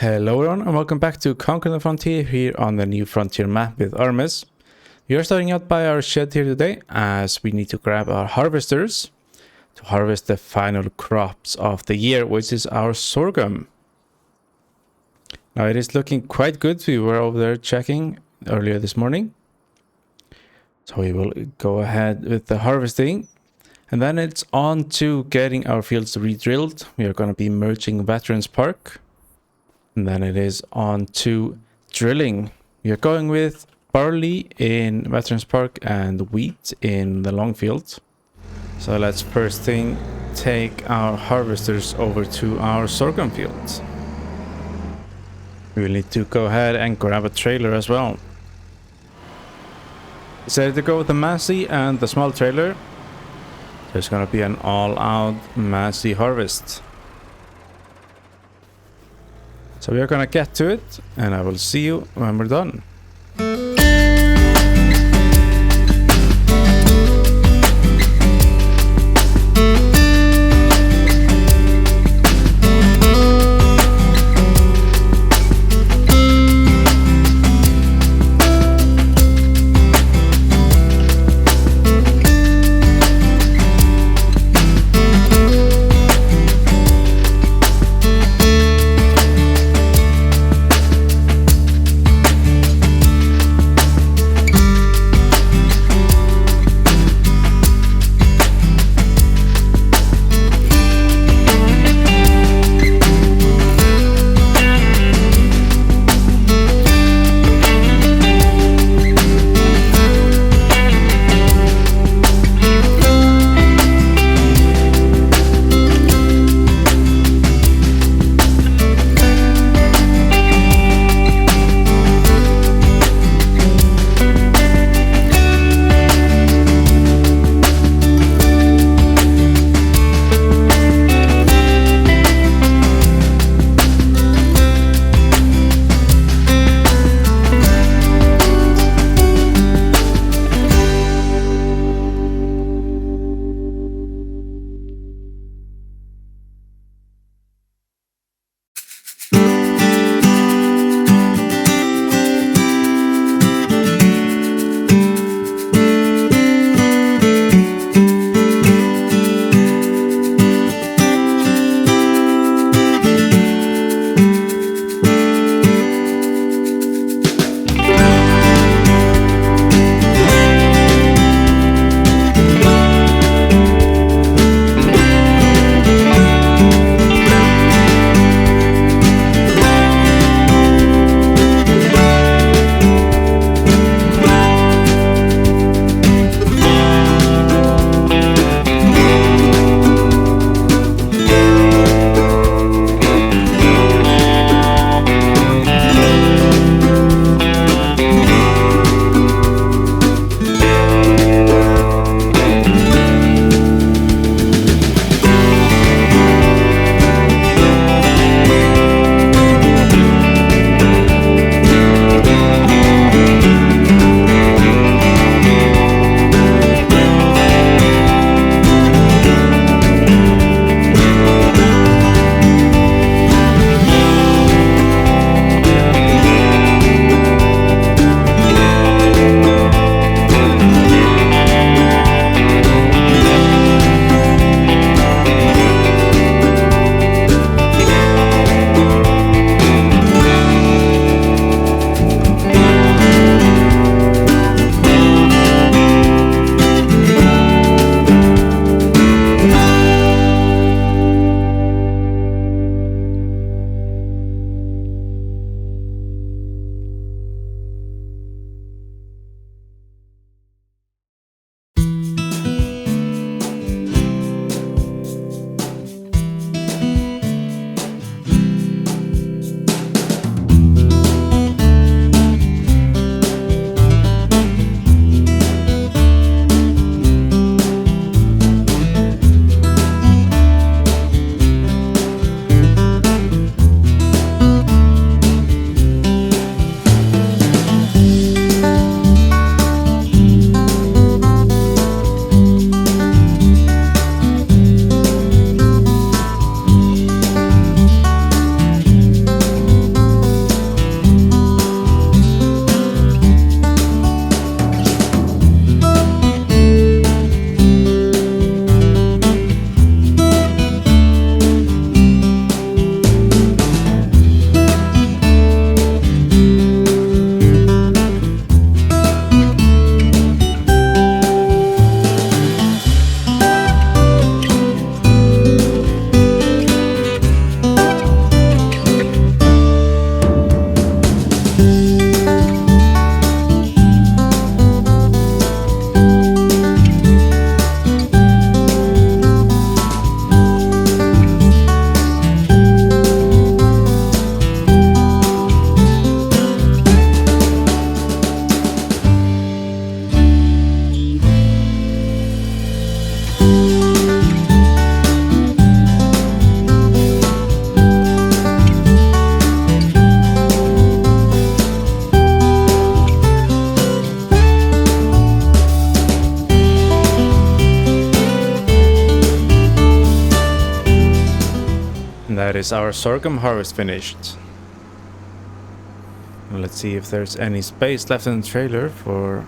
Hello everyone and welcome back to Conquer the Frontier here on the New Frontier map with Artemus. We are starting out by our shed here today as we need to grab our harvesters to harvest the final crops of the year, which is our sorghum. Now it is looking quite good. We were over there checking earlier this morning. So we will go ahead with the harvesting. And then it's on to getting our fields re-drilled. We are going to be merging Veterans Park. And then it is on to drilling. We are going with barley in Veterans Park and wheat in the long field. So let's first thing take our harvesters over to our sorghum fields. We will need to go ahead and grab a trailer as well. Decided to go with the Massey and the small trailer. There's gonna be an all-out Massey harvest. So we are gonna get to it, and I will see you when we're done. is our sorghum harvest finished. Let's see if there's any space left in the trailer for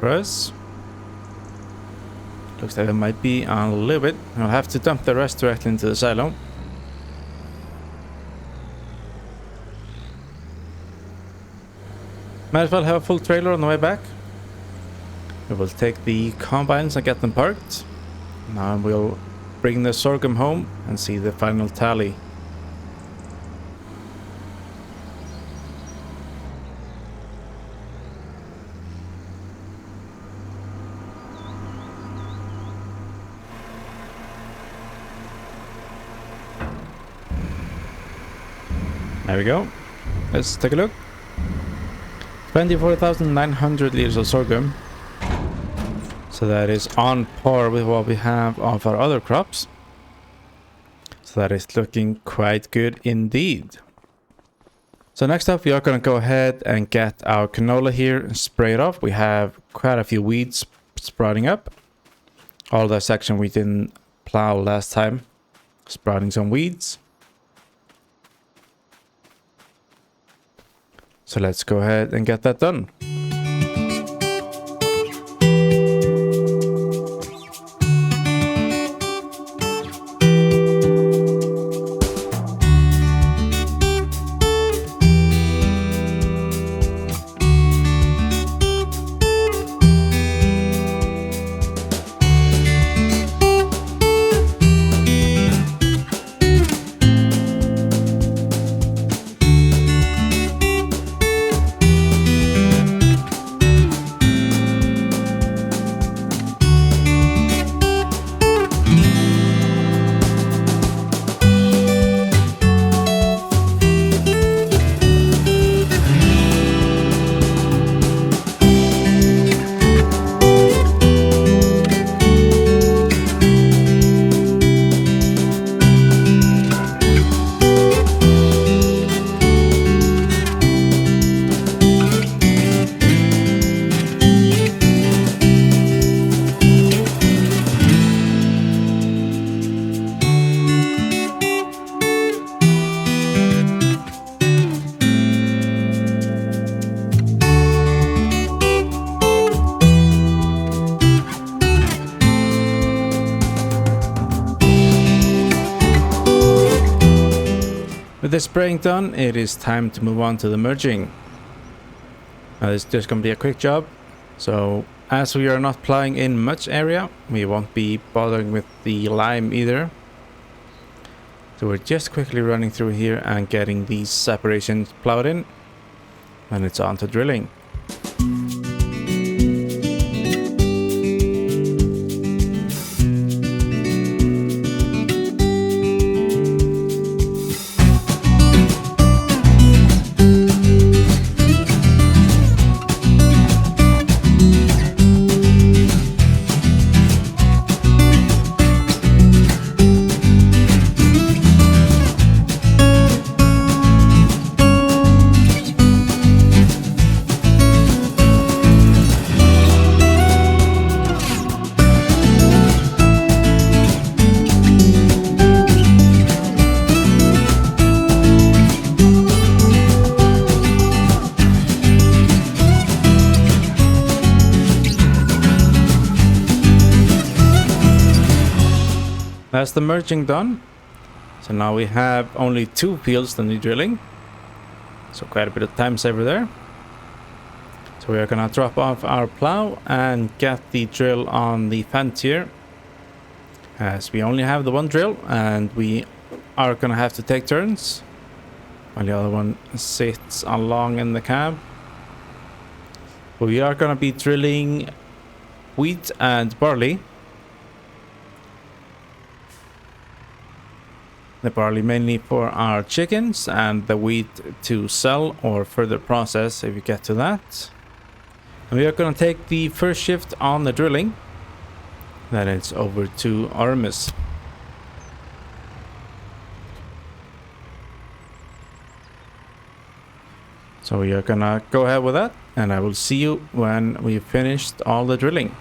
us. Looks like there might be a little bit. I'll have to dump the rest directly into the silo. Might as well have a full trailer on the way back. We will take the combines and get them parked. Now we'll bring the sorghum home and see the final tally. There we go. Let's take a look. 24,900 liters of sorghum. So that is on par with what we have of our other crops. So that is looking quite good indeed. So next up we are going to go ahead and get our canola here and spray it off. We have quite a few weeds sprouting up. All that section we didn't plow last time, sprouting some weeds. So let's go ahead and get that done. With the spraying done, it is time to move on to the merging. Now this is just going to be a quick job. So as we are not plowing in much area, we won't be bothering with the lime either. So we're just quickly running through here and getting these separations plowed in. And it's on to drilling. That's the merging done. So now we have only 2 fields to need drilling. So quite a bit of time saver there. So we are gonna drop off our plow and get the drill on the fence here, as we only have the one drill and we are gonna have to take turns while the other one sits along in the cab. We are gonna be drilling wheat and barley. The barley mainly for our chickens, and the wheat to sell or further process if we get to that. And we are going to take the first shift on the drilling. Then it's over to Artemus. So we are going to go ahead with that, and I will see you when we've finished all the drilling.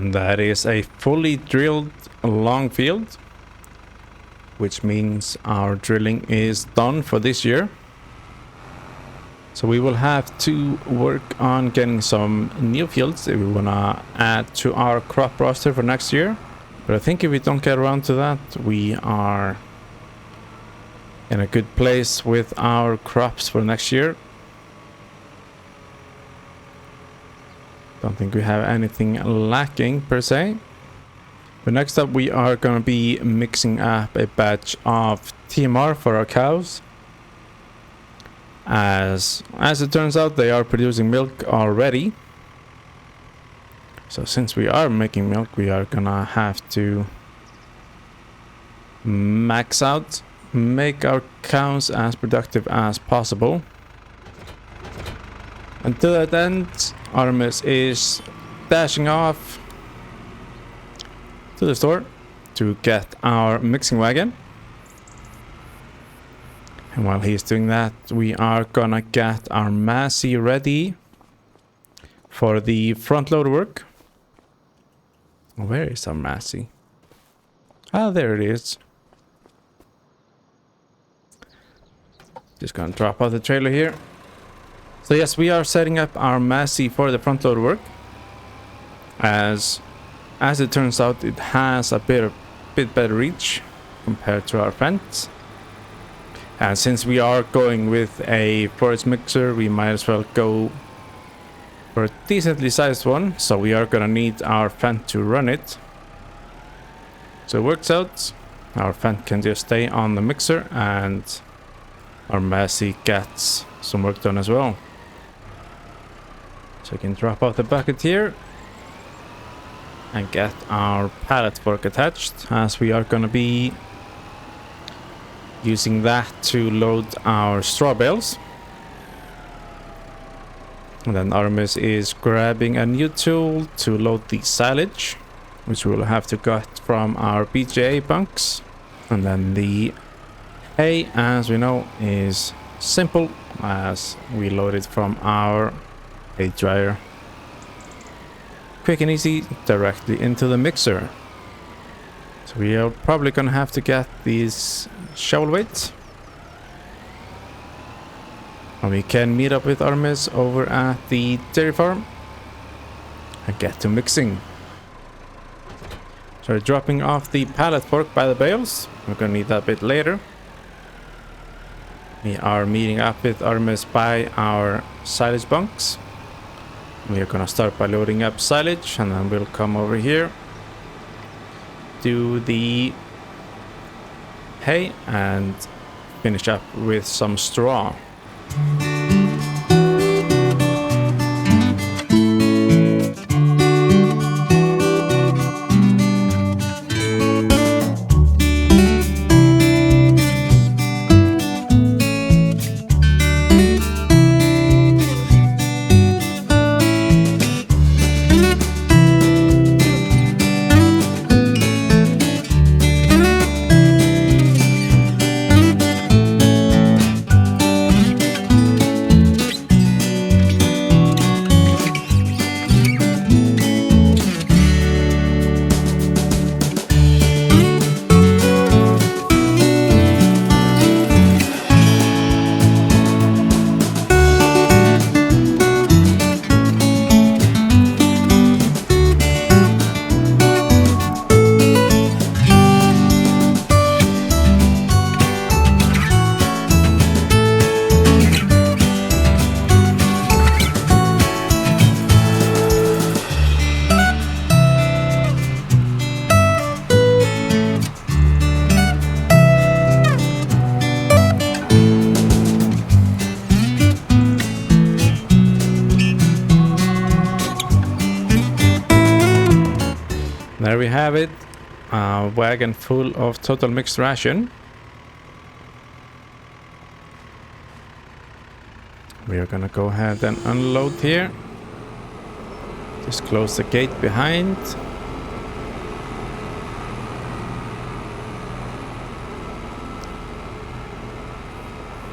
And that is a fully drilled long field, which means our drilling is done for this year. So we will have to work on getting some new fields if we want to add to our crop roster for next year. But I think if we don't get around to that, we are in a good place with our crops for next year. Don't think we have anything lacking per se. But next up we are going to be mixing up a batch of TMR for our cows. As it turns out, they are producing milk already. So since we are making milk, we are gonna have to max out, make our cows as productive as possible. And to that end, Artemus is dashing off to the store to get our mixing wagon. And while he's doing that, we are gonna get our Massey ready for the front loader work. Where is our Massey? Ah, there it is. Just gonna drop out the trailer here. So yes, we are setting up our Massey for the front loader work. As it turns out, it has a bit better reach compared to our fence. And since we are going with a forage mixer, we might as well go for a decently sized one. So we are gonna need our Fendt to run it. So it works out. Our Fendt can just stay on the mixer and our Massey gets some work done as well. So we can drop out the bucket here and get our pallet fork attached, as we are gonna be using that to load our straw bales. And then Artemus is grabbing a new tool to load the silage, which we will have to get from our BJA bunks. And then the hay, as we know, is simple, as we load it from our hay dryer. Quick and easy, directly into the mixer. So we are probably gonna have to get these shovel weights. And we can meet up with Artemus over at the dairy farm and get to mixing. So we're dropping off the pallet fork by the bales. We're gonna need that a bit later. We are meeting up with Artemus by our silage bunks. We are gonna start by loading up silage, and then we'll come over here, do the hay, and finish up with some straw. There we have it, a wagon full of total mixed ration. We are gonna go ahead and unload here. Just close the gate behind.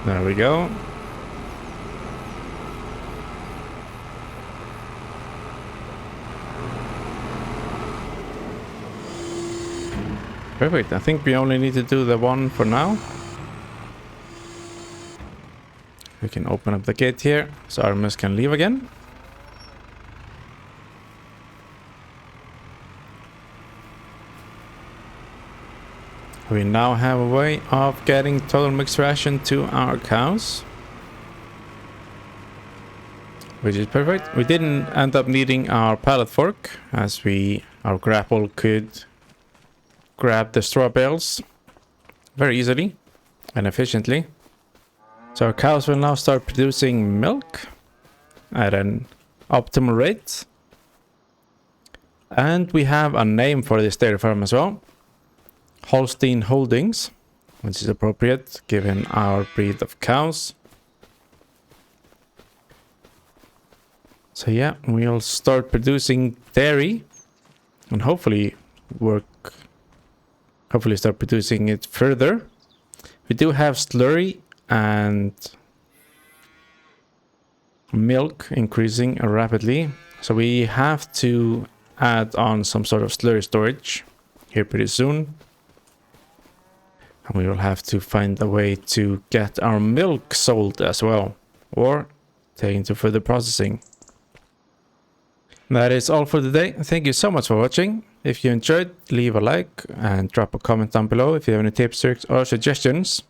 There we go. Perfect. I think we only need to do the one for now. We can open up the gate here so Artemus can leave again. We now have a way of getting total mixed ration to our cows, which is perfect. We didn't end up needing our pallet fork, as our grapple could grab the straw bales very easily and efficiently. So our cows will now start producing milk at an optimal rate. And we have a name for this dairy farm as well. Holstein Holdings, which is appropriate given our breed of cows. So yeah, we'll start producing dairy and hopefully start producing it further. We do have slurry and milk increasing rapidly, so we have to add on some sort of slurry storage here pretty soon. And we will have to find a way to get our milk sold as well, or taken to further processing. That is all for today. Thank you so much for watching. If you enjoyed, leave a like and drop a comment down below if you have any tips, tricks, or suggestions.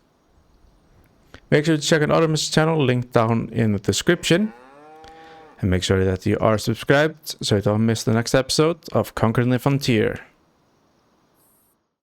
Make sure to check out Artemus' channel, linked down in the description. And make sure that you are subscribed so you don't miss the next episode of Conquering the Frontier.